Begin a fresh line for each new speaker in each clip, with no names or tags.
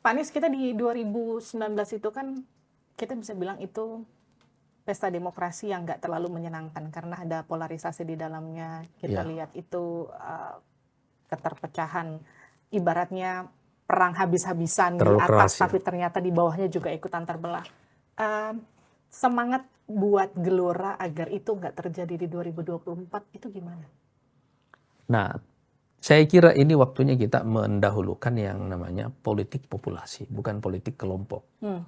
Pak Anies, kita di 2019 itu kan kita bisa bilang itu pesta demokrasi yang nggak terlalu menyenangkan karena ada polarisasi di dalamnya. Kita
Ya,
lihat itu keterpecahan, ibaratnya perang habis-habisan di
terlalu keras
atas,
ya.
tapi ternyata di bawahnya juga ikutan terbelah. Eh, Semangat buat gelora agar itu nggak terjadi di 2024 itu gimana?
Nah, saya kira ini waktunya kita mendahulukan yang namanya politik populasi, bukan politik kelompok.
Hmm.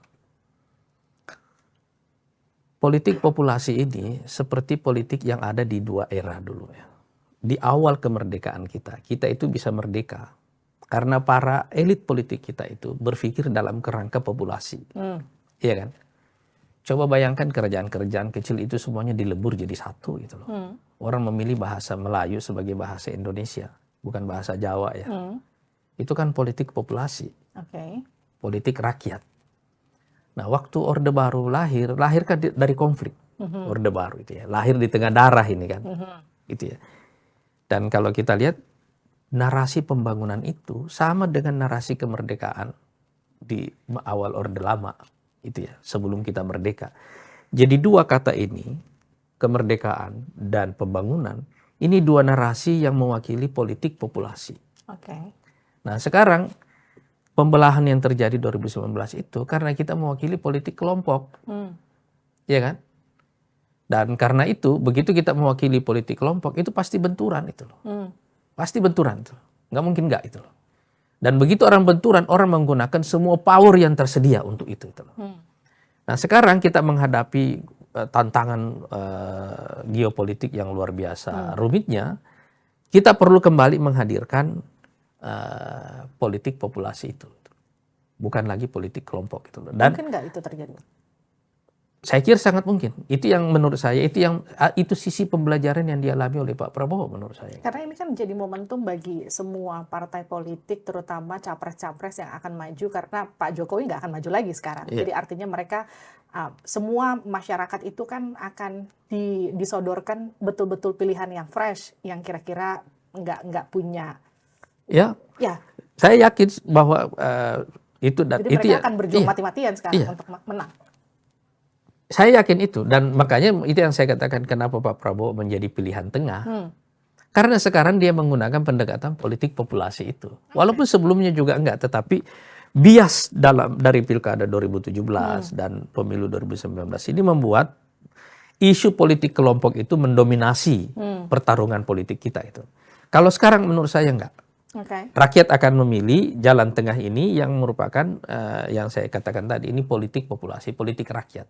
Politik populasi ini seperti politik yang ada di dua era dulu ya. Di awal kemerdekaan kita itu bisa merdeka karena para elit politik kita itu berpikir dalam kerangka populasi.
Hmm.
Iya kan? Coba bayangkan kerajaan-kerajaan kecil itu semuanya dilebur jadi satu gitu loh.
Hmm.
Orang memilih bahasa Melayu sebagai bahasa Indonesia, bukan bahasa Jawa ya.
Hmm.
Itu kan politik populasi,
Oke.
politik rakyat. Nah, waktu Orde Baru lahir kan dari konflik. Orde Baru itu ya, lahir di tengah darah ini kan. Gitu ya. Dan kalau kita lihat narasi pembangunan itu sama dengan narasi kemerdekaan di awal Orde Lama itu ya, sebelum kita merdeka. Jadi dua kata ini, kemerdekaan dan pembangunan, ini dua narasi yang mewakili politik populasi.
Oke.
Nah, sekarang pembelahan yang terjadi 2019 itu karena kita mewakili politik kelompok. Ya kan? Dan karena itu, begitu kita mewakili politik kelompok, itu pasti benturan itu loh. Pasti benturan itu. Nggak mungkin nggak itu loh. Dan begitu orang benturan, orang menggunakan semua power yang tersedia untuk itu loh. Nah, sekarang kita menghadapi tantangan geopolitik yang luar biasa rumitnya, kita perlu kembali menghadirkan politik populasi itu. Bukan lagi politik kelompok gitu loh. Dan
Mungkin nggak itu terjadi?
saya kira sangat mungkin. Itu yang menurut saya, itu sisi pembelajaran yang dialami oleh Pak Prabowo menurut saya.
Karena ini kan jadi momentum bagi semua partai politik, terutama capres-capres yang akan maju, karena Pak Jokowi nggak akan maju lagi sekarang.
Iya.
Jadi artinya mereka, semua masyarakat itu kan akan disodorkan betul-betul pilihan yang fresh, yang kira-kira nggak punya.
Ya,
Ya,
saya yakin bahwa itu dan
jadi
itu
mereka
ya.
akan berjuang
Iya,
mati-matian sekarang
iya.
untuk menang.
Saya yakin itu, dan makanya itu yang saya katakan kenapa Pak Prabowo menjadi pilihan tengah. Karena sekarang dia menggunakan pendekatan politik populasi itu. Walaupun sebelumnya juga enggak, tetapi bias dari Pilkada 2017 dan Pemilu 2019 ini membuat isu politik kelompok itu mendominasi pertarungan politik kita itu. Kalau sekarang menurut saya enggak.
Oke.
Rakyat akan memilih jalan tengah ini yang merupakan yang saya katakan tadi, ini politik populasi, politik rakyat.